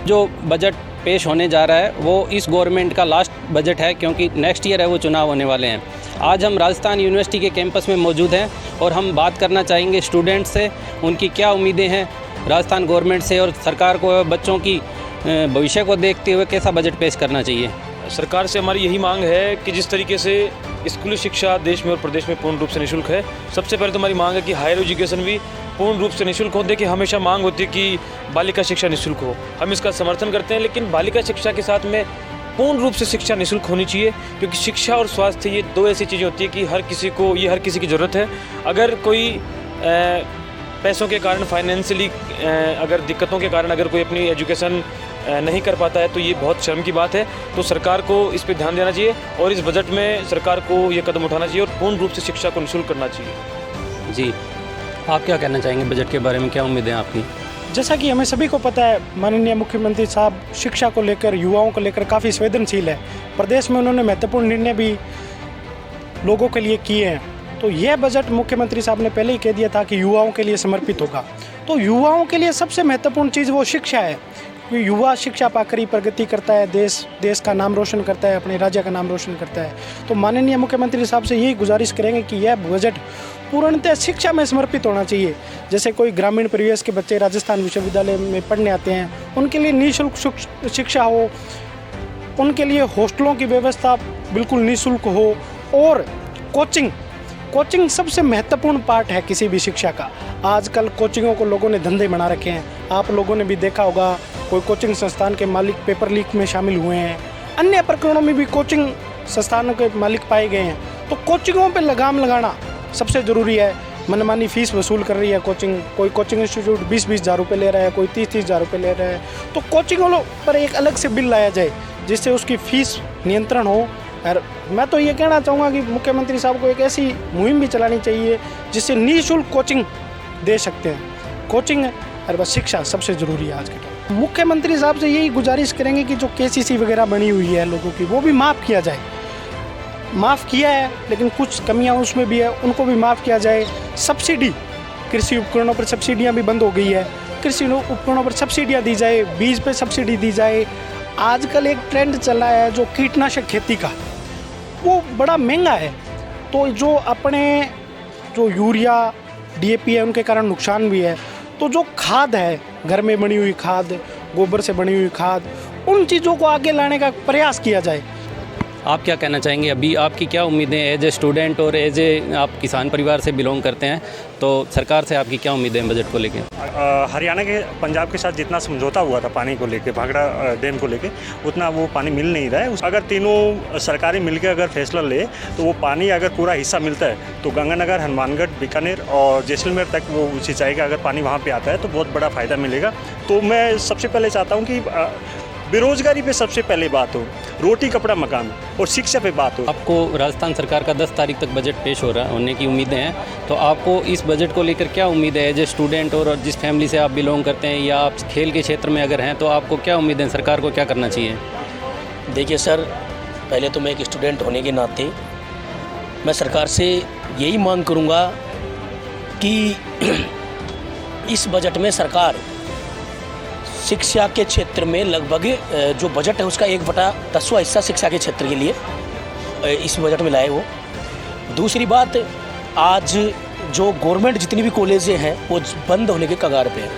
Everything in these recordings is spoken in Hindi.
जो बजट पेश होने जा रहा है वो इस गवर्नमेंट का लास्ट बजट है, क्योंकि नेक्स्ट ईयर है वो चुनाव होने वाले हैं। आज हम राजस्थान यूनिवर्सिटी के कैंपस में मौजूद हैं और हम बात करना चाहेंगे स्टूडेंट्स से, उनकी क्या उम्मीदें हैं राजस्थान गवर्नमेंट से और सरकार को बच्चों की भविष्य को देखते हुए कैसा बजट पेश करना चाहिए। सरकार से हमारी यही मांग है कि जिस तरीके से स्कूली शिक्षा देश में और प्रदेश में पूर्ण रूप से निःशुल्क है, सबसे पहले तो हमारी मांग है कि हायर एजुकेशन भी पूर्ण रूप से निःशुल्क हो। देखिए, हमेशा मांग होती है कि बालिका शिक्षा निःशुल्क हो, हम इसका समर्थन करते हैं, लेकिन बालिका शिक्षा के साथ में पूर्ण रूप से शिक्षा निःशुल्क होनी चाहिए, क्योंकि शिक्षा और स्वास्थ्य ये दो ऐसी चीज़ें होती है कि हर किसी की ज़रूरत है। अगर कोई पैसों के कारण, फाइनेंशियली अगर दिक्कतों के कारण अगर कोई अपनी एजुकेशन नहीं कर पाता है तो ये बहुत शर्म की बात है। तो सरकार को इस पर ध्यान देना चाहिए और इस बजट में सरकार को ये कदम उठाना चाहिए और पूर्ण रूप से शिक्षा को निःशुल्क करना चाहिए। जी, आप क्या कहना चाहेंगे बजट के बारे में, क्या उम्मीदें हैं आपकी? जैसा कि हमें सभी को पता है, माननीय मुख्यमंत्री साहब शिक्षा को लेकर, युवाओं को लेकर काफ़ी संवेदनशील है। प्रदेश में उन्होंने महत्वपूर्ण निर्णय भी लोगों के लिए किए हैं। तो यह बजट मुख्यमंत्री साहब ने पहले ही कह दिया था कि युवाओं के लिए समर्पित होगा। तो युवाओं के लिए सबसे महत्वपूर्ण चीज़ वो शिक्षा है, क्योंकि युवा शिक्षा पाकर ही प्रगति करता है, देश का नाम रोशन करता है, अपने राज्य का नाम रोशन करता है। तो माननीय मुख्यमंत्री साहब से यही गुजारिश करेंगे कि यह बजट पूर्णतः शिक्षा में समर्पित होना चाहिए। जैसे कोई ग्रामीण परिवेश के बच्चे राजस्थान विश्वविद्यालय में पढ़ने आते हैं, उनके लिए निःशुल्क शिक्षा हो, उनके लिए हॉस्टलों की व्यवस्था बिल्कुल निःशुल्क हो, और कोचिंग सबसे महत्वपूर्ण पार्ट है किसी भी शिक्षा का। आजकल कोचिंगों को लोगों ने धंधे बना रखे हैं। आप लोगों ने भी देखा होगा, कोई कोचिंग संस्थान के मालिक पेपर लीक में शामिल हुए हैं, अन्य प्रकरणों में भी कोचिंग संस्थानों के मालिक पाए गए हैं। तो कोचिंगों पर लगाम लगाना सबसे ज़रूरी है। मनमानी फीस वसूल कर रही है कोचिंग, कोई कोचिंग इंस्टीट्यूट 20-20 हज़ार रुपये ले रहा है, कोई 30-30 हज़ार रुपये ले रहा है। तो कोचिंगों पर एक अलग से बिल लाया जाए जिससे उसकी फ़ीस नियंत्रण हो। और मैं तो ये कहना चाहूँगा कि मुख्यमंत्री साहब को एक ऐसी मुहिम भी चलानी चाहिए जिससे निःशुल्क कोचिंग दे सकते हैं। कोचिंग और बस शिक्षा सबसे ज़रूरी है आज के टाइम। मुख्यमंत्री साहब से यही गुजारिश करेंगे कि जो केसीसी वगैरह बनी हुई है लोगों की, वो भी माफ़ किया जाए। माफ़ किया है लेकिन कुछ कमियां उसमें भी है, उनको भी माफ़ किया जाए। सब्सिडी, कृषि उपकरणों पर सब्सिडियां भी बंद हो गई है, कृषि उपकरणों पर सब्सिडियां दी जाए, बीज पे सब्सिडी दी जाए। आजकल एक ट्रेंड चला है जो कीटनाशक खेती का, वो बड़ा महंगा है। तो जो यूरिया DAP है उनके कारण नुकसान भी है। तो जो खाद है, घर में बनी हुई खाद, गोबर से बनी हुई खाद, उन चीज़ों को आगे लाने का प्रयास किया जाए। आप क्या कहना चाहेंगे? अभी आपकी क्या उम्मीदें एज ए स्टूडेंट और एज ए आप किसान परिवार से बिलोंग करते हैं, तो सरकार से आपकी क्या उम्मीदें हैं बजट को लेकर? हरियाणा के पंजाब के साथ जितना समझौता हुआ था पानी को लेकर, भाखड़ा डैम को लेकर, उतना वो पानी मिल नहीं रहा है। अगर तीनों सरकारें मिलकर अगर फैसला ले तो वो पानी अगर पूरा हिस्सा मिलता है तो गंगानगर, हनुमानगढ़, बीकानेर और जैसलमेर तक वो सिंचाई का अगर पानी वहाँ पर आता है तो बहुत बड़ा फ़ायदा मिलेगा। तो मैं सबसे पहले चाहता हूँ कि बेरोजगारी पे सबसे पहले बात हो, रोटी कपड़ा मकान और शिक्षा पे बात हो। आपको राजस्थान सरकार का 10 तारीख तक बजट पेश होने की उम्मीदें हैं, तो आपको इस बजट को लेकर क्या उम्मीद है एज ए स्टूडेंट और जिस फैमिली से आप बिलोंग करते हैं या आप खेल के क्षेत्र में अगर हैं तो आपको क्या उम्मीदें हैं, सरकार को क्या करना चाहिए? देखिए सर, पहले तो मैं एक स्टूडेंट होने के नाते मैं सरकार से यही मांग करूँगा कि इस बजट में सरकार शिक्षा के क्षेत्र में लगभग जो बजट है उसका 1/10वां हिस्सा शिक्षा के क्षेत्र के लिए इस बजट में लाए वो। दूसरी बात, आज जो गवर्नमेंट जितनी भी कॉलेजें हैं वो बंद होने के कगार पे हैं,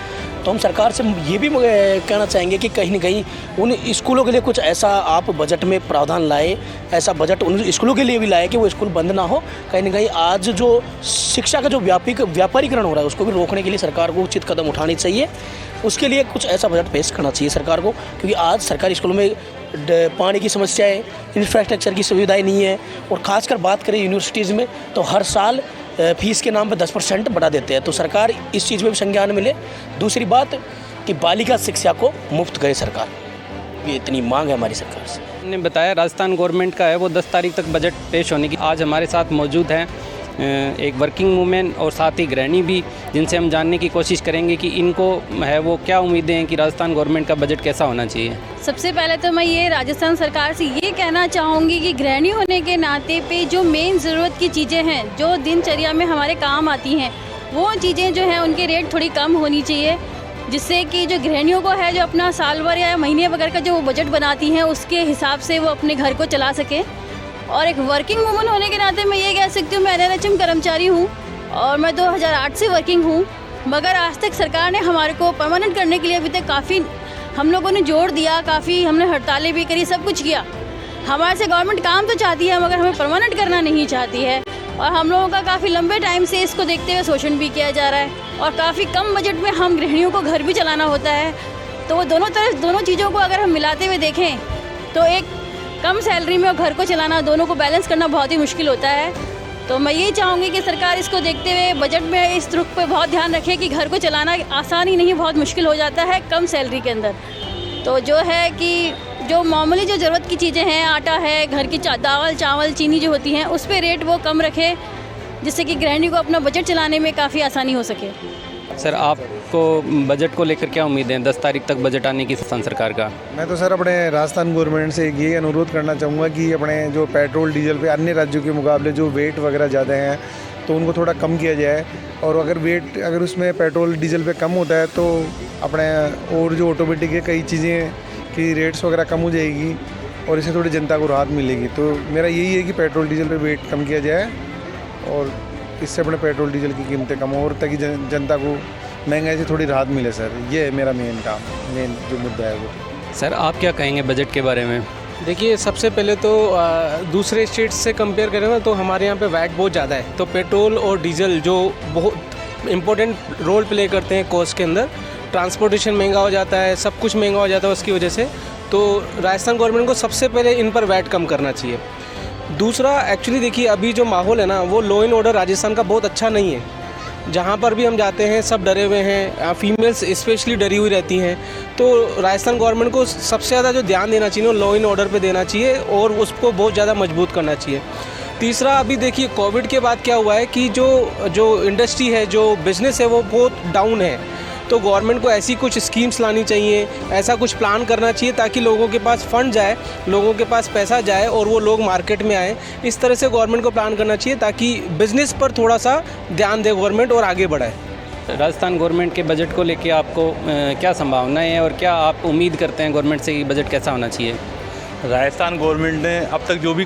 तो हम सरकार से ये भी कहना चाहेंगे कि कहीं ना कहीं उन स्कूलों के लिए कुछ ऐसा आप बजट में प्रावधान लाए, ऐसा बजट उन स्कूलों के लिए भी लाए कि वो स्कूल बंद ना हो। कहीं ना कहीं आज जो शिक्षा का जो व्यापारीकरण हो रहा है उसको भी रोकने के लिए सरकार को उचित कदम उठानी चाहिए। उसके लिए कुछ ऐसा बजट पेश करना चाहिए सरकार को, क्योंकि आज सरकारी स्कूलों में पानी की समस्या है, इंफ्रास्ट्रक्चर की सुविधाएँ नहीं है, और ख़ासकर बात करें यूनिवर्सिटीज़ में तो हर साल फीस के नाम पर 10% बढ़ा देते हैं। तो सरकार इस चीज़ में भी संज्ञान मिले। दूसरी बात कि बालिका शिक्षा को मुफ्त करे सरकार, ये इतनी मांग है हमारी सरकार से। हमने बताया राजस्थान गवर्नमेंट का है वो 10 तारीख तक बजट पेश होने की। आज हमारे साथ मौजूद हैं एक वर्किंग वूमेन और साथ ही गृहिणी भी, जिनसे हम जानने की कोशिश करेंगे कि इनको है वो क्या उम्मीदें हैं कि राजस्थान गवर्नमेंट का बजट कैसा होना चाहिए। सबसे पहले तो मैं ये राजस्थान सरकार से ये कहना चाहूँगी कि गृहिणी होने के नाते पे जो मेन ज़रूरत की चीज़ें हैं जो दिनचर्या में हमारे काम आती हैं, वो चीज़ें जो हैं उनके रेट थोड़ी कम होनी चाहिए। जिससे कि जो गृहिणियों को है जो अपना साल भर या महीने वगैरह का जो बजट बनाती हैं उसके हिसाब से वो अपने घर को चला सके। और एक वर्किंग वूमन होने के नाते मैं ये कह सकती हूँ, मैं NRHM कर्मचारी हूँ और मैं 2008 से वर्किंग हूँ, मगर आज तक सरकार ने हमारे को परमानेंट करने के लिए अभी तक काफ़ी हम लोगों ने जोर दिया, काफ़ी हमने हड़तालें भी करी, सब कुछ किया। हमारे से गवर्नमेंट काम तो चाहती है मगर हमें परमानेंट करना नहीं चाहती है और हम लोगों का काफ़ी लंबे टाइम से इसको देखते हुए शोषण भी किया जा रहा है और काफ़ी कम बजट में हम गृहिणियों को घर भी चलाना होता है। तो वो दोनों चीज़ों को अगर हम मिलाते हुए देखें तो एक कम सैलरी में और घर को चलाना, दोनों को बैलेंस करना बहुत ही मुश्किल होता है। तो मैं ये चाहूँगी कि सरकार इसको देखते हुए बजट में इस रुख पे बहुत ध्यान रखे कि घर को चलाना आसान ही नहीं, बहुत मुश्किल हो जाता है कम सैलरी के अंदर। तो जो है कि जो मामूली जो ज़रूरत की चीज़ें हैं, आटा है, घर की दाल चावल चीनी जो होती हैं उस पर रेट वो कम रखे, जिससे कि गृहिणी को अपना बजट चलाने में काफ़ी आसानी हो सके। सर, आपको बजट को लेकर क्या उम्मीद है? 10 तारीख तक बजट आने की संघ सरकार का। मैं तो सर अपने राजस्थान गवर्नमेंट से ये अनुरोध करना चाहूँगा कि अपने जो पेट्रोल डीजल पे अन्य राज्यों के मुकाबले जो वेट वगैरह ज़्यादा हैं तो उनको थोड़ा कम किया जाए। और अगर उसमें पेट्रोल डीजल पे कम होता है तो अपने और जो ऑटोमेटिक है कई चीज़ें की रेट्स वगैरह कम हो जाएगी और इससे थोड़ी जनता को राहत मिलेगी। तो मेरा यही है कि पेट्रोल डीजल पे वेट कम किया जाए और इससे अपने पेट्रोल डीजल की कीमतें कम हो और ताकि जनता को महंगाई से थोड़ी राहत मिले। सर ये है मेरा मेन जो मुद्दा है वो। सर, आप क्या कहेंगे बजट के बारे में? देखिए, सबसे पहले तो दूसरे स्टेट्स से कंपेयर करें ना तो हमारे यहाँ पे वैट बहुत ज़्यादा है। तो पेट्रोल और डीजल जो बहुत इम्पोर्टेंट रोल प्ले करते हैं कॉस्ट के अंदर, ट्रांसपोर्टेशन महंगा हो जाता है, सब कुछ महंगा हो जाता है उसकी वजह से। तो राजस्थान गवर्नमेंट को सबसे पहले इन पर वैट कम करना चाहिए। दूसरा, एक्चुअली देखिए अभी जो माहौल है ना वो लॉ एंड ऑर्डर राजस्थान का बहुत अच्छा नहीं है। जहाँ पर भी हम जाते हैं सब डरे हुए हैं, फीमेल्स स्पेशली डरी हुई रहती हैं। तो राजस्थान गवर्नमेंट को सबसे ज़्यादा जो ध्यान देना चाहिए वो लॉ एंड ऑर्डर पे देना चाहिए और उसको बहुत ज़्यादा मजबूत करना चाहिए। तीसरा, अभी देखिए कोविड के बाद क्या हुआ है कि जो इंडस्ट्री है, जो बिज़नेस है वो बहुत डाउन है। तो गवर्नमेंट को ऐसी कुछ स्कीम्स लानी चाहिए, ऐसा कुछ प्लान करना चाहिए ताकि लोगों के पास फंड जाए, लोगों के पास पैसा जाए और वो लोग मार्केट में आए। इस तरह से गवर्नमेंट को प्लान करना चाहिए ताकि बिज़नेस पर थोड़ा सा ध्यान दे गवर्नमेंट और आगे बढ़ाए। राजस्थान गवर्नमेंट के बजट को लेके आपको क्या संभावनाएं हैं और क्या आप उम्मीद करते हैं गवर्नमेंट से कि बजट कैसा होना चाहिए? राजस्थान गवर्नमेंट ने अब तक जो भी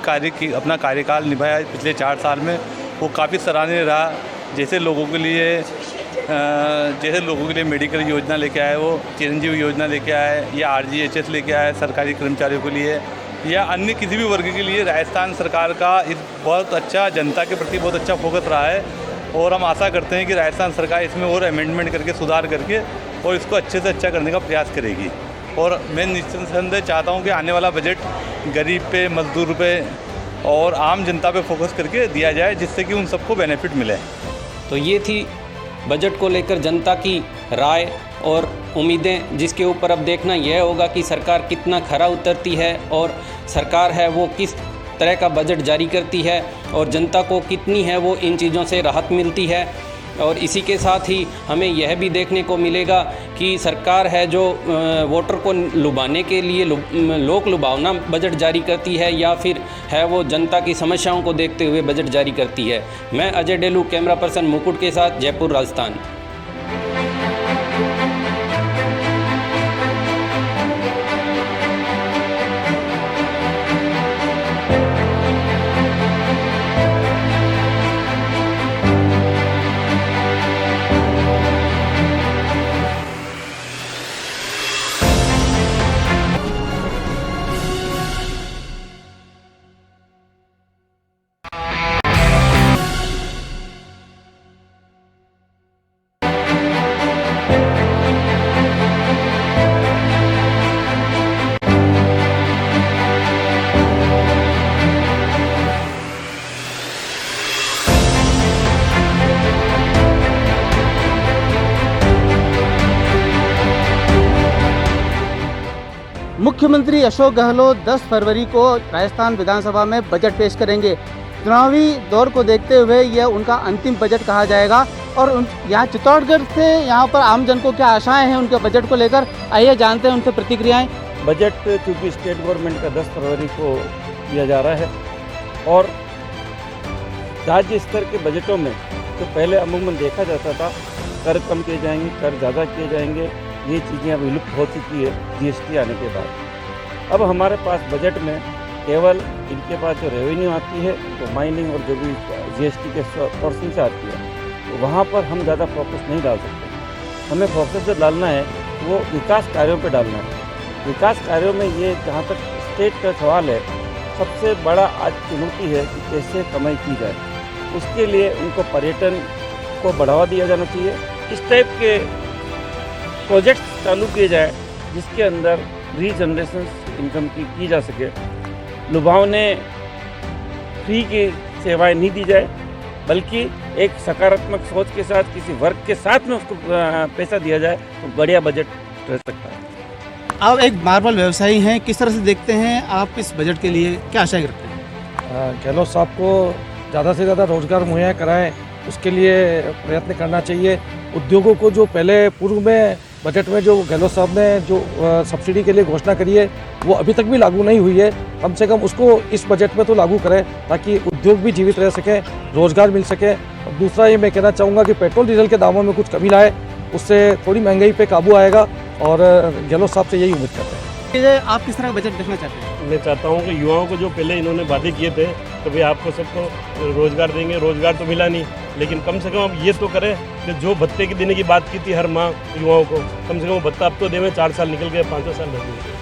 अपना कार्यकाल निभाया पिछले 4 साल में वो काफ़ी सराहनीय रहा। जैसे लोगों के लिए मेडिकल योजना लेके आए, वो चिरंजीवी योजना लेके आए, या RGHS लेके आए सरकारी कर्मचारियों के लिए, या अन्य किसी भी वर्ग के लिए राजस्थान सरकार का इस बहुत अच्छा जनता के प्रति बहुत अच्छा फोकस रहा है। और हम आशा करते हैं कि राजस्थान सरकार इसमें और अमेंडमेंट करके सुधार करके और इसको अच्छे से अच्छा करने का प्रयास करेगी। और मैं निस्संदेह चाहता हूँ कि आने वाला बजट गरीब पे, मजदूर पे और आम जनता पे फोकस करके दिया जाए, जिससे कि उन सबको बेनिफिट मिले। तो ये थी बजट को लेकर जनता की राय और उम्मीदें, जिसके ऊपर अब देखना यह होगा कि सरकार कितना खरा उतरती है और सरकार है वो किस तरह का बजट जारी करती है और जनता को कितनी है वो इन चीज़ों से राहत मिलती है। और इसी के साथ ही हमें यह भी देखने को मिलेगा कि सरकार है जो वोटर को लुभाने के लिए लोक लुभावना बजट जारी करती है या फिर है वो जनता की समस्याओं को देखते हुए बजट जारी करती है। मैं अजय डेलू, कैमरा पर्सन मुकुट के साथ, जयपुर, राजस्थान। मुख्यमंत्री अशोक गहलोत 10 फरवरी को राजस्थान विधानसभा में बजट पेश करेंगे। चुनावी दौर को देखते हुए यह उनका अंतिम बजट कहा जाएगा। और यहाँ चित्तौड़गढ़ से यहाँ पर आमजन को क्या आशाएं हैं उनके बजट को लेकर, आइए जानते हैं उनसे प्रतिक्रियाएं। बजट क्योंकि स्टेट गवर्नमेंट का 10 फरवरी को दिया जा रहा है और राज्य स्तर के बजटों में तो पहले अमूमन देखा जाता था कर कम किए जाएंगे, कर ज़्यादा किए जाएंगे, ये चीज़ें अब विलुप्त हो चुकी है जीएसटी आने के बाद। अब हमारे पास बजट में केवल इनके पास जो रेवेन्यू आती है तो माइनिंग और जो भी जीएसटी के पोर्शन से आती है तो वहाँ पर हम ज़्यादा फोकस नहीं डाल सकते। हमें फोकस जो डालना है वो विकास कार्यों पे डालना है। विकास कार्यों में ये जहाँ तक स्टेट का सवाल है, सबसे बड़ा आज चुनौती है कि कैसे कमाई की जाए। उसके लिए उनको पर्यटन को बढ़ावा दिया जाना चाहिए। इस टाइप के प्रोजेक्ट्स चालू किए जाए जिसके अंदर रीजनरेशन इनकम की जा सके। लुभावने फ्री की सेवाएं नहीं दी जाए, बल्कि एक सकारात्मक सोच के साथ किसी वर्ग के साथ में उसको पैसा दिया जाए तो बढ़िया बजट रह सकता है। आप एक मार्बल व्यवसायी हैं, किस तरह से देखते हैं आप इस बजट के लिए, क्या आशा रखते हैं? गहलोत साहब को ज़्यादा से ज़्यादा रोजगार मुहैया कराएं, उसके लिए प्रयत्न करना चाहिए। उद्योगों को जो पहले पूर्व में बजट में जो गहलोत साहब ने जो सब्सिडी के लिए घोषणा करी है वो अभी तक भी लागू नहीं हुई है, कम से कम उसको इस बजट में तो लागू करें ताकि उद्योग भी जीवित रह सकें, रोजगार मिल सके। और दूसरा ये मैं कहना चाहूँगा कि पेट्रोल डीजल के दामों में कुछ कमी लाए, उससे थोड़ी महंगाई पे काबू आएगा और गहलोत साहब से यही उम्मीद करते हैं। आप किस तरह का बजट देखना चाहते हैं? मैं चाहता हूँ कि युवाओं को जो पहले इन्होंने वादे किए थे तो भाई आपको सबको रोजगार देंगे, रोजगार तो मिला नहीं, लेकिन कम से कम अब ये तो करें कि जो भत्ते की देने की बात की थी हर माह युवाओं को, कम से कम भत्ता अब तो देवें। 4 साल निकल गए, 5 साल लग गए,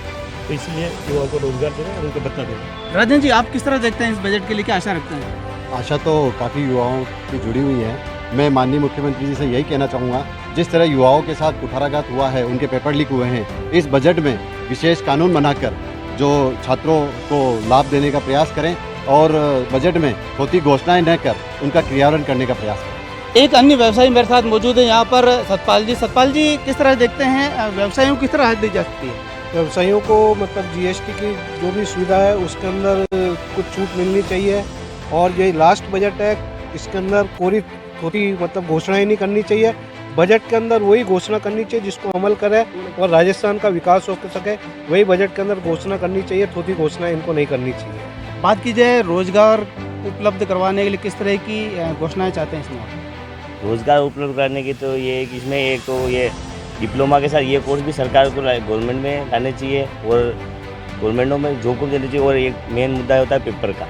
तो इसलिए युवाओं को रोजगार दें और उनको भत्ता दें। राजन जी, आप किस तरह देखते हैं इस बजट के लिए, क्या आशा रखते हैं? आशा तो काफ़ी युवाओं की जुड़ी हुई है। मैं माननीय मुख्यमंत्री जी से यही कहना चाहूँगा, जिस तरह युवाओं के साथ कुठाराघात हुआ है, उनके पेपर लीक हुए हैं, इस बजट में विशेष कानून बनाकर जो छात्रों को लाभ देने का प्रयास करें और बजट में होती घोषणाएं न कर उनका क्रियान्वयन करने का प्रयास करें। एक अन्य व्यवसायी मेरे साथ मौजूद है यहाँ पर, सतपाल जी। सतपाल जी, किस तरह देखते हैं व्यवसायियों को किस तरह राहत दी जा सकती है? व्यवसायियों को मतलब जीएसटी की जो भी सुविधा है उसके अंदर कुछ छूट मिलनी चाहिए, और ये लास्ट बजट है, इसके अंदर कोई थोड़ी मतलब घोषणाएं नहीं करनी चाहिए। बजट के अंदर वही घोषणा करनी चाहिए जिसको अमल करे और राजस्थान का विकास हो सके, वही बजट के अंदर घोषणा करनी चाहिए। थोड़ी घोषणा इनको नहीं करनी चाहिए। बात की जाए रोजगार उपलब्ध करवाने के लिए, किस तरह की घोषणाएं चाहते हैं इसमें? रोजगार उपलब्ध करने की तो ये इसमें एक तो ये डिप्लोमा के साथ ये कोर्स भी सरकार को गवर्नमेंट में लाने चाहिए और गवर्नमेंटों में जॉब को देना चाहिए। और एक मेन मुद्दा होता है पेपर का,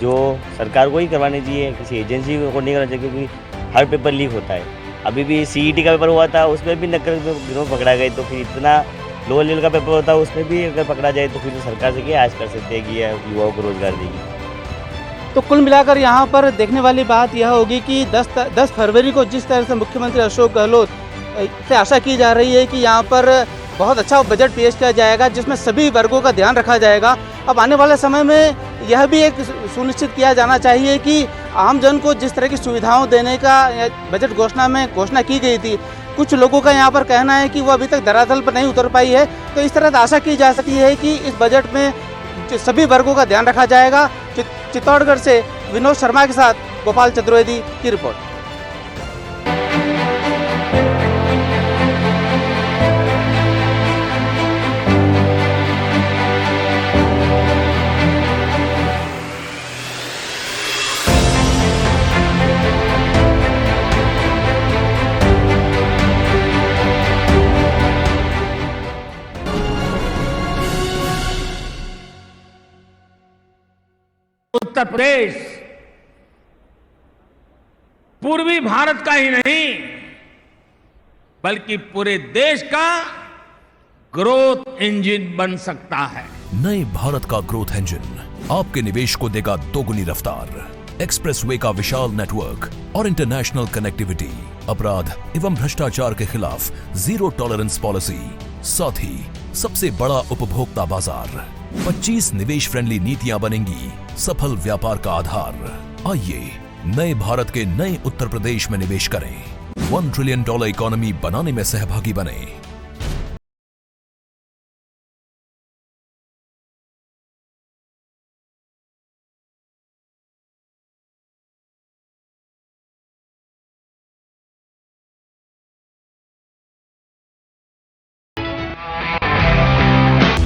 जो सरकार को ही करवानी चाहिए, किसी एजेंसी को नहीं करना चाहिए, क्योंकि हर पेपर लीक होता है। अभी भी सीईटी का पेपर हुआ था, उसमें भी नकल गिरोह पकड़ा गए, तो फिर इतना लो लेवल का पेपर होता है उसमें भी अगर पकड़ा जाए तो फिर तो सरकार से क्या आज कर सकते हैं कि युवाओं को रोजगार देगी। तो कुल मिलाकर यहाँ पर देखने वाली बात यह होगी कि 10 फरवरी को जिस तरह से मुख्यमंत्री अशोक गहलोत से आशा की जा रही है कि यहाँ पर बहुत अच्छा बजट पेश किया जाएगा जिसमें सभी वर्गों का ध्यान रखा जाएगा। अब आने वाले समय में यह भी एक सुनिश्चित किया जाना चाहिए कि आमजन को जिस तरह की सुविधाओं देने का बजट घोषणा की गई थी, कुछ लोगों का यहाँ पर कहना है कि वो अभी तक धरातल पर नहीं उतर पाई है, तो इस तरह आशा की जा सकती है कि इस बजट में सभी वर्गों का ध्यान रखा जाएगा। चित्तौड़गढ़ से विनोद शर्मा के साथ गोपाल चतुर्वेदी की रिपोर्ट। उत्तर प्रदेश पूर्वी भारत का ही नहीं बल्कि पूरे देश का ग्रोथ इंजन बन सकता है। नए भारत का ग्रोथ इंजन आपके निवेश को देगा दोगुनी रफ्तार। एक्सप्रेसवे का विशाल नेटवर्क और इंटरनेशनल कनेक्टिविटी, अपराध एवं भ्रष्टाचार के खिलाफ जीरो टॉलरेंस पॉलिसी, साथ ही सबसे बड़ा उपभोक्ता बाजार। 25 निवेश फ्रेंडली नीतियां बनेंगी सफल व्यापार का आधार। आइए नए भारत के नए उत्तर प्रदेश में निवेश करें। $1 ट्रिलियन इकोनॉमी बनाने में सहभागी बने।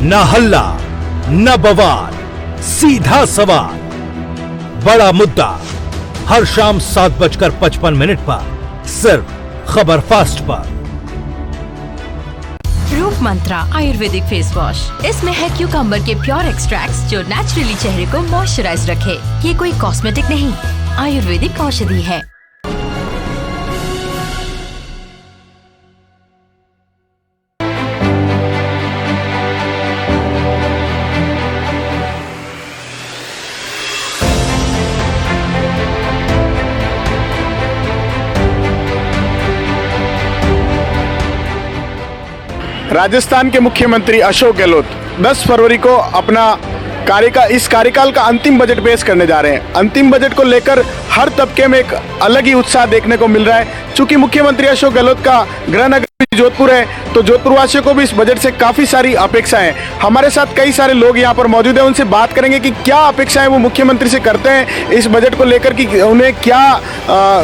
न हल्ला न बवाल, सीधा सवाल, बड़ा मुद्दा, हर शाम 7:55 पर सिर्फ खबर फास्ट पर। मंत्रा आयुर्वेदिक फेस वॉश। इसमें है क्यूकम्बर के प्योर एक्सट्रैक्ट्स जो नेचुरली चेहरे को मॉइस्चराइज रखे। ये कोई कॉस्मेटिक नहीं, आयुर्वेदिक औषधि है। राजस्थान के मुख्यमंत्री अशोक गहलोत 10 फरवरी को अपना इस कार्यकाल का अंतिम बजट पेश करने जा रहे हैं। अंतिम बजट को लेकर हर तबके में एक अलग ही उत्साह देखने को मिल रहा है। चूंकि मुख्यमंत्री अशोक गहलोत का गृह नगर जोधपुर है, तो जोधपुर वासियों को भी इस बजट से काफी सारी अपेक्षाएं हैं। हमारे साथ कई सारे लोग यहाँ पर मौजूद हैं, उनसे बात करेंगे कि क्या अपेक्षाएं वो मुख्यमंत्री से करते हैं इस बजट को लेकर, कि उन्हें क्या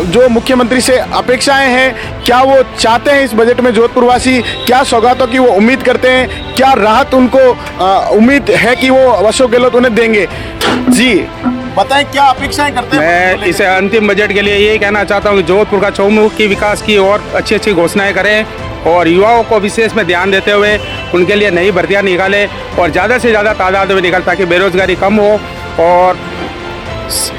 जो मुख्यमंत्री से अपेक्षाएं हैं, क्या वो चाहते हैं इस बजट में जोधपुर वासी, क्या सौगातों की वो उम्मीद करते हैं, क्या राहत उनको उम्मीद है कि वो अशोक गहलोत उन्हें देंगे। जी बताएं, क्या अपेक्षाएं करते हैं? मैं इस अंतिम बजट के लिए यही कहना चाहता हूँ कि जोधपुर का चौमुखी विकास की और अच्छी अच्छी घोषणाएं करें और युवाओं को विशेष में ध्यान देते हुए उनके लिए नई भर्तियां निकालें और ज़्यादा से ज़्यादा तादाद में निकालें ताकि बेरोजगारी कम हो और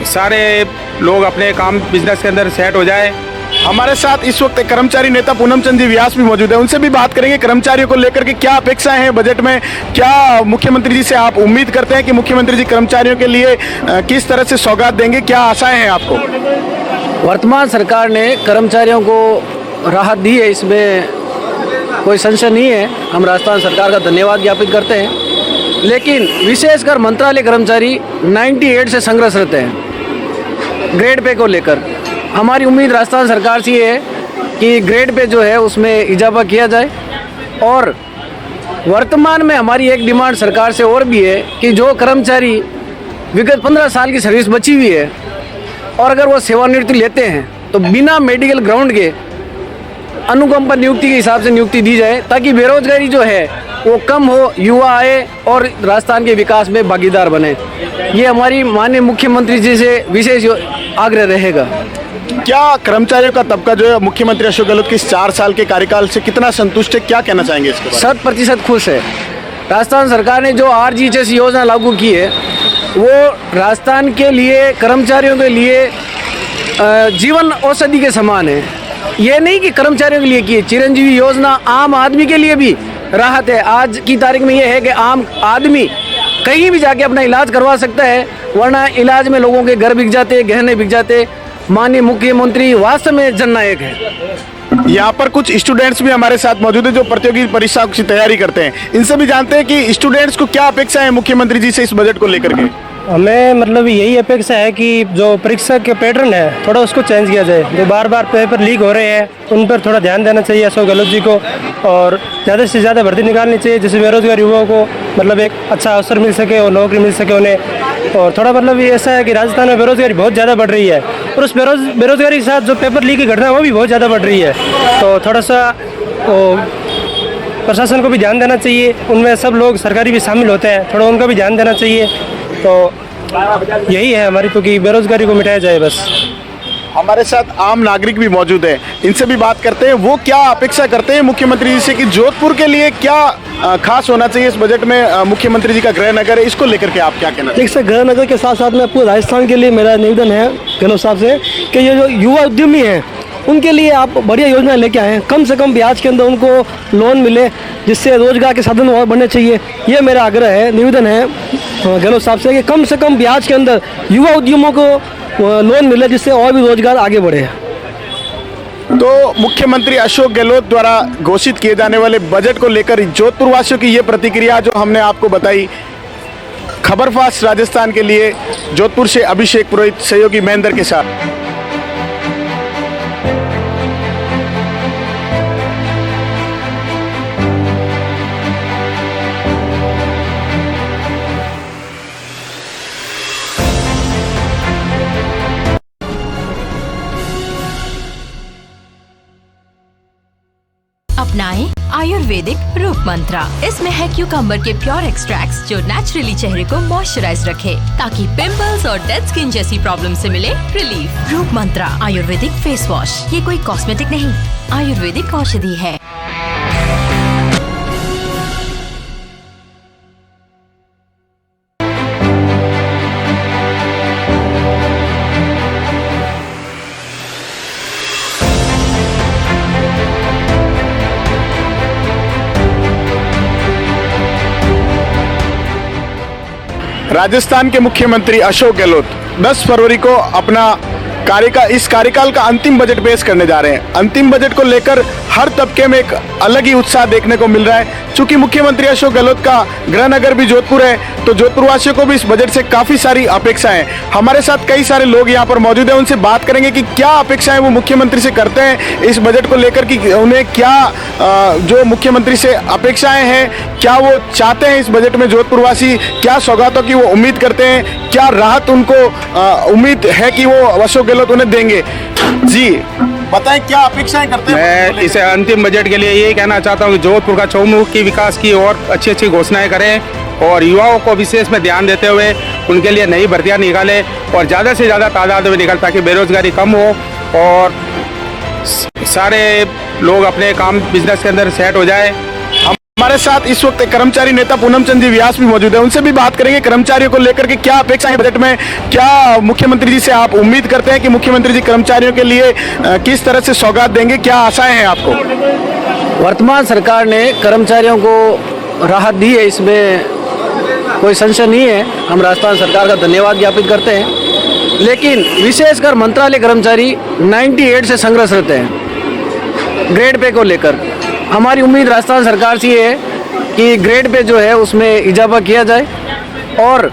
सारे लोग अपने काम बिजनेस के अंदर सेट हो जाए। हमारे साथ इस वक्त कर्मचारी नेता पूनम चंद जी व्यास भी मौजूद है, उनसे भी बात करेंगे कर्मचारियों को लेकर के क्या अपेक्षाएं हैं बजट में, क्या मुख्यमंत्री जी से आप उम्मीद करते हैं कि मुख्यमंत्री जी कर्मचारियों के लिए किस तरह से सौगात देंगे, क्या आशाएं हैं आपको? वर्तमान सरकार ने कर्मचारियों को राहत दी है, इसमें कोई संशय नहीं है। हम राजस्थान सरकार का धन्यवाद ज्ञापित करते हैं, लेकिन विशेषकर मंत्रालय कर्मचारी 98 से संघर्ष रहते हैं ग्रेड पे को लेकर। हमारी उम्मीद राजस्थान सरकार से है कि ग्रेड पे जो है उसमें इजाफा किया जाए। और वर्तमान में हमारी एक डिमांड सरकार से और भी है कि जो कर्मचारी विगत 15 साल की सर्विस बची हुई है और अगर वो सेवानिवृत्ति लेते हैं तो बिना मेडिकल ग्राउंड के अनुकंपा नियुक्ति के हिसाब से नियुक्ति दी जाए, ताकि बेरोजगारी जो है वो कम हो, युवा आए और राजस्थान के विकास में भागीदार बने। ये हमारी माननीय मुख्यमंत्री जी से विशेष आग्रह रहेगा। क्या कर्मचारियों का तबका जो है मुख्यमंत्री अशोक गहलोत के इस 4 साल के कार्यकाल से कितना संतुष्ट है, क्या कहना चाहेंगे इसके बारे में? 100% खुश है। राजस्थान सरकार ने जो RGHS योजना लागू की है वो राजस्थान के लिए, कर्मचारियों के लिए जीवन औषधि के समान है। ये नहीं कि कर्मचारियों के लिए की है, चिरंजीवी योजना आम आदमी के लिए भी राहत है। आज की तारीख में ये है कि आम आदमी कहीं भी जाके अपना इलाज करवा सकता है, वरना इलाज में लोगों के घर बिक जाते, गहने बिक जाते। माननीय मुख्यमंत्री वास्तव में जननायक है। यहाँ पर कुछ स्टूडेंट्स भी हमारे साथ मौजूद है जो प्रतियोगी परीक्षाओं की तैयारी करते हैं, इनसे भी जानते हैं कि स्टूडेंट्स को क्या अपेक्षा है मुख्यमंत्री जी से इस बजट को लेकर के। हमें मतलब यही अपेक्षा है कि जो परीक्षा के पैटर्न है थोड़ा उसको चेंज किया जाए। जो बार बार पेपर लीक हो रहे हैं उन पर थोड़ा ध्यान देना चाहिए अशोक गहलोत जी को, और ज़्यादा से ज़्यादा भर्ती निकालनी चाहिए जिससे बेरोजगार युवाओं को मतलब एक अच्छा अवसर मिल सके और नौकरी मिल सके उन्हें। और थोड़ा मतलब ये ऐसा है कि राजस्थान में बेरोजगारी बहुत ज़्यादा बढ़ रही है और उस बेरोजगारी के साथ जो पेपर लीक की घटना है वो भी बहुत ज़्यादा बढ़ रही है। तो थोड़ा सा प्रशासन को भी ध्यान देना चाहिए, उनमें सब लोग सरकारी भी शामिल होते हैं, थोड़ा उनका भी ध्यान देना चाहिए। तो यही है हमारी, तो कि बेरोजगारी को मिटाया जाए बस। हमारे साथ आम नागरिक भी मौजूद हैं, इनसे भी बात करते हैं वो क्या अपेक्षा करते हैं मुख्यमंत्री जी से कि जोधपुर के लिए क्या खास होना चाहिए इस बजट में। मुख्यमंत्री जी का गृह नगर है, इसको लेकर के आप क्या कहना? एक से गृह नगर के साथ साथ में पूरे राजस्थान के लिए मेरा निवेदन है गहलोत साहब से कि ये जो युवा उद्यमी हैं उनके लिए आप बढ़िया योजना लेके आए हैं, कम से कम ब्याज के अंदर उनको लोन मिले जिससे रोजगार के साधन और बढ़ने चाहिए। ये मेरा आग्रह है, निवेदन है गहलोत साहब से कि कम ब्याज के अंदर युवा उद्यमों को लोन मिले जिससे और भी रोजगार आगे बढ़े। तो मुख्यमंत्री अशोक गहलोत द्वारा घोषित किए जाने वाले बजट को लेकर जोधपुर वासियों की ये प्रतिक्रिया जो हमने आपको बताई। खबर फास्ट राजस्थान के लिए जोधपुर से अभिषेक पुरोहित, सहयोगी महेंद्र के साथ। अपनाएं आयुर्वेदिक रूप मंत्रा। इसमें है क्यूकम्बर के प्योर एक्सट्रैक्ट्स जो नेचुरली चेहरे को मॉइस्चराइज रखे, ताकि पिंपल्स और डेड स्किन जैसी प्रॉब्लम से मिले रिलीफ। रूप मंत्रा आयुर्वेदिक फेस वॉश। ये कोई कॉस्मेटिक नहीं, आयुर्वेदिक औषधि है। राजस्थान के मुख्यमंत्री अशोक गहलोत 10 फरवरी को अपना इस कार्यकाल का अंतिम बजट पेश करने जा रहे हैं। अंतिम बजट को लेकर हर तबके में एक अलग ही उत्साह देखने को मिल रहा है। चूंकि मुख्यमंत्री अशोक गहलोत का गृह नगर भी जोधपुर है, तो जोधपुर वासियों को भी इस बजट से काफी सारी अपेक्षाएं हैं। हमारे साथ कई सारे लोग यहाँ पर मौजूद हैं, उनसे बात करेंगे कि क्या अपेक्षाएं वो मुख्यमंत्री से करते हैं इस बजट को लेकर, कि उन्हें क्या जो मुख्यमंत्री से अपेक्षाएं हैं, क्या वो चाहते हैं इस बजट में जोधपुर वासी, क्या सौगातों की वो उम्मीद करते हैं, क्या राहत उनको उम्मीद है कि वो अशोक गहलोत उन्हें देंगे। जी बताएं, क्या अपेक्षाएं करते हैं? मैं इसे अंतिम बजट के लिए यही कहना चाहता हूँ कि जोधपुर का चौमुखी विकास की और अच्छी अच्छी घोषणाएं करें और युवाओं को विशेष में ध्यान देते हुए उनके लिए नई भर्तियां निकालें और ज़्यादा से ज़्यादा तादाद में निकालें ताकि बेरोजगारी कम हो और सारे लोग अपने काम बिजनेस के अंदर सेट हो जाए। हमारे साथ इस वक्त कर्मचारी नेता पूनम चंद जी व्यास भी मौजूद है, उनसे भी बात करेंगे कर्मचारियों को लेकर के क्या अपेक्षा है बजट में, क्या मुख्यमंत्री जी से आप उम्मीद करते हैं कि मुख्यमंत्री जी कर्मचारियों के लिए किस तरह से सौगात देंगे, क्या आशाएं हैं आपको? वर्तमान सरकार ने कर्मचारियों को राहत दी है, इसमें कोई संशय नहीं है। हम राजस्थान सरकार का धन्यवाद ज्ञापित करते हैं, लेकिन विशेषकर मंत्रालय कर्मचारी 98 से संघर्ष रहते हैं ग्रेड पे को लेकर। हमारी उम्मीद राजस्थान सरकार से ये है कि ग्रेड पे जो है उसमें इजाफा किया जाए और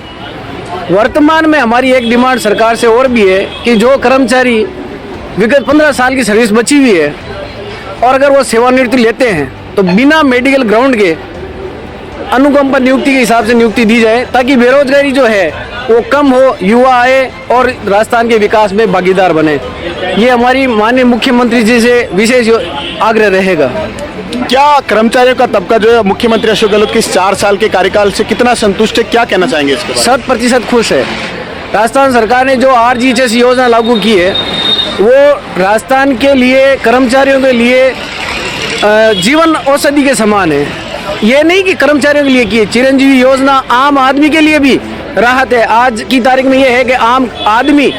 वर्तमान में हमारी एक डिमांड सरकार से और भी है कि जो कर्मचारी विगत 15 साल की सर्विस बची हुई है और अगर वो सेवानिवृत्ति लेते हैं तो बिना मेडिकल ग्राउंड के अनुकंपा नियुक्ति के हिसाब से नियुक्ति दी जाए ताकि बेरोजगारी जो है वो कम हो, युवा आए और राजस्थान के विकास में भागीदार बने। ये हमारी माननीय मुख्यमंत्री जी से विशेष आग्रह रहेगा। क्या कर्मचारियों का तबका जो है मुख्यमंत्री अशोक गहलोत के इस 4 साल के कार्यकाल से कितना संतुष्ट है, क्या कहना चाहेंगे इसके बारे में? 100% खुश है। राजस्थान सरकार ने जो RGHS योजना लागू की है वो राजस्थान के लिए, कर्मचारियों के लिए जीवन औषधि के समान है। ये नहीं कि कर्मचारियों के लिए की है, चिरंजीवी योजना आम आदमी के लिए भी राहत है। आज की तारीख में ये है कि आम आदमी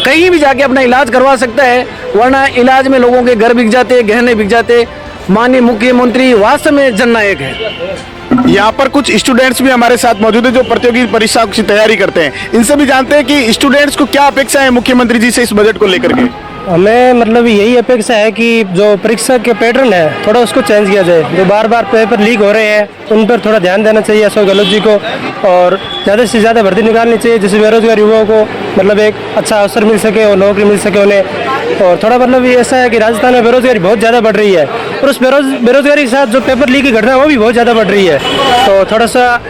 कहीं भी जाके अपना इलाज करवा सकता है, वरना इलाज में लोगों के घर बिक जाते, गहने बिक जाते। माननीय मुख्यमंत्री वास्तव में जननायक है। यहाँ पर कुछ स्टूडेंट्स भी हमारे साथ मौजूद है जो प्रतियोगी परीक्षा की तैयारी करते हैं, इनसे भी जानते हैं कि स्टूडेंट्स को क्या अपेक्षा है मुख्यमंत्री जी से इस बजट को लेकर के। हमें मतलब यही अपेक्षा है कि जो परीक्षा के पैटर्न है थोड़ा उसको चेंज किया जाए। जो बार बार पेपर लीक हो रहे हैं उन पर थोड़ा ध्यान देना चाहिए अशोक गहलोत जी को, और ज़्यादा से ज़्यादा भर्ती निकालनी चाहिए जिससे बेरोजगार युवाओं को मतलब एक अच्छा अवसर मिल सके और नौकरी मिल सके उन्हें। और थोड़ा मतलब ये ऐसा है कि राजस्थान में बेरोजगारी बहुत ज़्यादा बढ़ रही है और उस बेरोजगारी के साथ जो पेपर लीक की घटना वो भी बहुत ज़्यादा बढ़ रही है, तो थोड़ा सा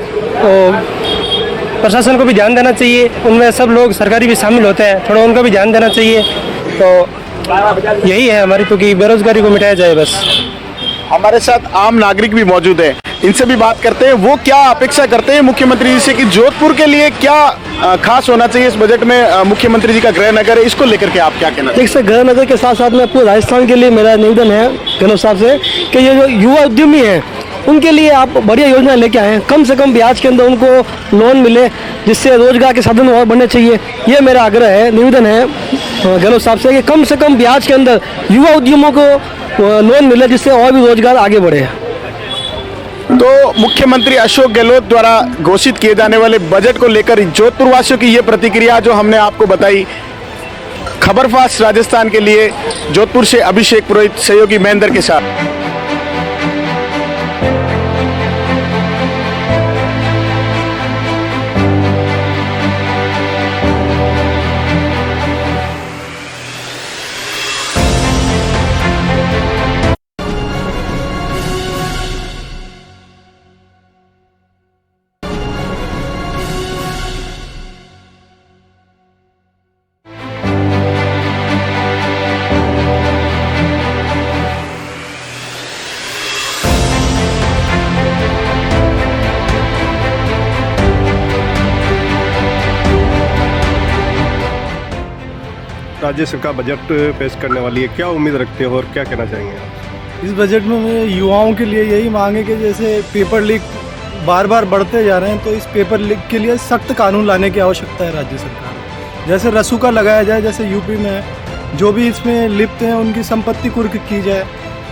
प्रशासन को भी ध्यान देना चाहिए। उनमें सब लोग सरकारी भी शामिल होते हैं, थोड़ा उनका भी ध्यान देना चाहिए। तो यही है हमारी, तो कि बेरोजगारी को मिटाया जाए बस। हमारे साथ आम नागरिक भी मौजूद है, इनसे भी बात करते हैं। वो क्या अपेक्षा करते हैं मुख्यमंत्री जी से कि जोधपुर के लिए क्या खास होना चाहिए इस बजट में? मुख्यमंत्री जी का गृह नगर है, इसको लेकर के आप क्या कहना? एक से गृह नगर के साथ साथ में पूरे राजस्थान के लिए मेरा निवेदन है गहलोत साहब से कि ये जो युवा उद्यमी हैं उनके लिए आप बढ़िया योजना लेके आए हैं। कम से कम ब्याज के अंदर उनको लोन मिले जिससे रोजगार के साधन और बढ़ने चाहिए। ये मेरा आग्रह है, निवेदन है गहलोत साहब से कि कम ब्याज के अंदर युवा उद्यमों को लोन मिले जिससे और भी रोजगार आगे बढ़े। तो मुख्यमंत्री अशोक गहलोत द्वारा घोषित किए जाने वाले बजट को लेकर जोधपुर वासियों की ये प्रतिक्रिया जो हमने आपको बताई। खबरफास्ट राजस्थान के लिए जोधपुर से अभिषेक पुरोहित, सहयोगी महेंद्र के साथ। राज्य सरकार बजट पेश करने वाली है, क्या उम्मीद रखते हो और क्या कहना चाहेंगे आप? इस बजट में मैं युवाओं के लिए यही मांग है कि जैसे पेपर लीक बार बार बढ़ते जा रहे हैं, तो इस पेपर लीक के लिए सख्त कानून लाने की आवश्यकता है राज्य सरकार। जैसे रसूखा लगाया जाए, जैसे यूपी में जो भी इसमें लिप्त हैं उनकी संपत्ति कुर्क की जाए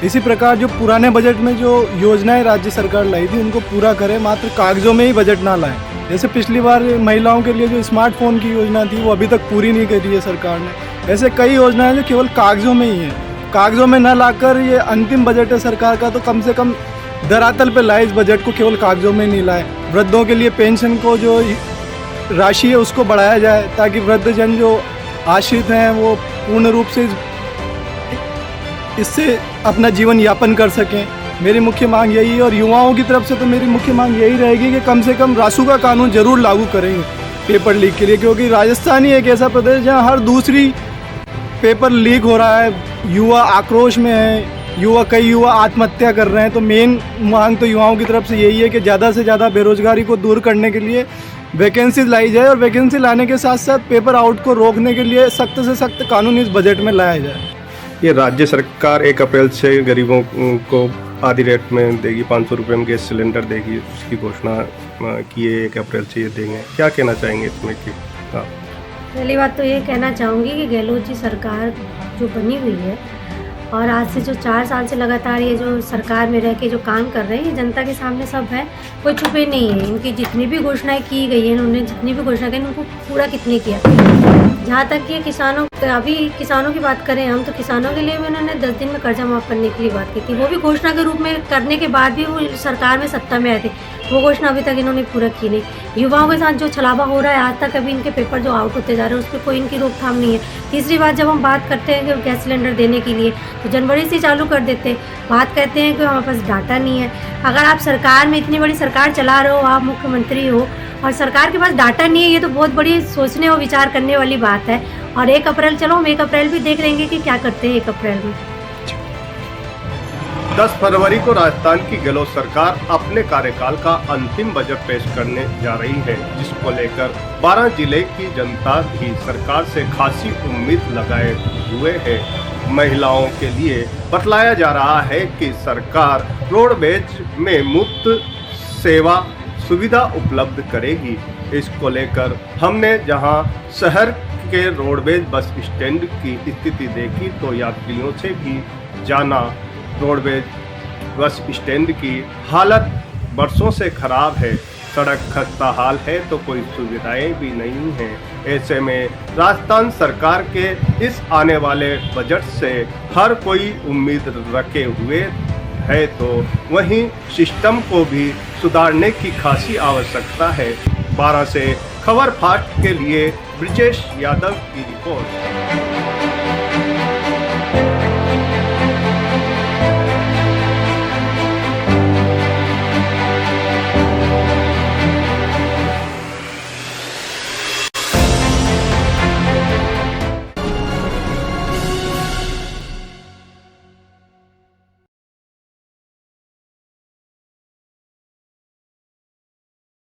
इसी प्रकार जो पुराने बजट में जो योजनाएं राज्य सरकार लाई थी उनको पूरा करे, मात्र कागजों में ही बजट ना लाए। जैसे पिछली बार महिलाओं के लिए जो स्मार्टफोन की योजना थी वो अभी तक पूरी नहीं करी है सरकार ने। ऐसे कई योजनाएं जो केवल कागजों में ही हैं, कागजों में ना लाकर ये अंतिम बजट है सरकार का, तो कम से कम धरातल पे लाए इस बजट को, केवल कागजों में नहीं लाए। वृद्धों के लिए पेंशन को जो राशि है उसको बढ़ाया जाए ताकि वृद्धजन जो आश्रित हैं वो पूर्ण रूप से इससे अपना जीवन यापन कर सकें। मेरी मुख्य मांग यही है, और युवाओं की तरफ से तो मेरी मुख्य मांग यही रहेगी कि कम से कम रासुका कानून जरूर लागू करेंगे पेपर लीक के लिए, क्योंकि राजस्थान ही एक ऐसा प्रदेश जहाँ हर दूसरी पेपर लीक हो रहा है। युवा आक्रोश में है, कई युवा आत्महत्या कर रहे हैं। तो मेन मांग तो युवाओं की तरफ से यही है कि ज़्यादा से ज़्यादा बेरोजगारी को दूर करने के लिए वैकेंसी लाई जाए, और वैकेंसी लाने के साथ साथ पेपर आउट को रोकने के लिए सख्त से सख्त कानून इस बजट में लाया जाए। ये राज्य सरकार 1 अप्रैल से गरीबों को आधी रेट में देगी, 500 रुपये में गैस सिलेंडर देगी, उसकी घोषणा की है 1 अप्रैल से ये देंगे। क्या कहना चाहेंगे इसमें कि पहली बात तो ये कहना चाहूँगी कि गहलोत जी सरकार जो बनी हुई है और आज से जो 4 साल से लगातार ये जो सरकार में रह के जो काम कर रहे हैं, ये जनता के सामने सब है, कोई छुपे नहीं है। इनकी जितनी भी घोषणाएं की गई हैं, उन्होंने जितनी भी घोषणा की उनको पूरा कितने किया। जहाँ तक कि किसानों, अभी किसानों की बात करें हम, तो किसानों के लिए भी उन्होंने 10 दिन में कर्जा माफ़ करने के लिए बात की थी। वो भी घोषणा के रूप में करने के बाद भी वो सरकार में सत्ता में आए थे, वो घोषणा अभी तक इन्होंने पूरा की नहीं। युवाओं के साथ जो छलावा हो रहा है आज तक, अभी इनके पेपर जो आउट होते जा रहे हैं उस पर कोई इनकी रोकथाम नहीं है। तीसरी बात, जब हम बात करते हैं कि गैस सिलेंडर देने के लिए तो जनवरी से चालू कर देते, बात कहते हैं कि हमारे पास डाटा नहीं है। अगर आप सरकार में इतनी बड़ी सरकार चला रहे हो, आप मुख्यमंत्री हो और सरकार के पास डाटा नहीं है, ये तो बहुत बड़ी सोचने और विचार करने वाली बात है। और 1 अप्रैल, चलो हम 1 अप्रैल भी देख लेंगे कि क्या करते हैं 1 अप्रैल में। 10 फरवरी को राजस्थान की गहलोत सरकार अपने कार्यकाल का अंतिम बजट पेश करने जा रही है, जिसको लेकर 12 जिले की जनता भी सरकार से खासी उम्मीद लगाए हुए है। महिलाओं के लिए बतलाया जा रहा है कि सरकार रोडवेज में मुफ्त सेवा सुविधा उपलब्ध करेगी। इसको लेकर हमने जहां शहर के रोडवेज बस स्टैंड की स्थिति देखी तो यात्रियों से भी जाना। रोडवेज बस स्टैंड की हालत बरसों से खराब है, सड़क खस्ता हाल है तो कोई सुविधाएं भी नहीं हैं। ऐसे में राजस्थान सरकार के इस आने वाले बजट से हर कोई उम्मीद रखे हुए है, तो वहीं सिस्टम को भी सुधारने की खासी आवश्यकता है। 12 से खबर फास्ट के लिए ब्रिजेश यादव की रिपोर्ट।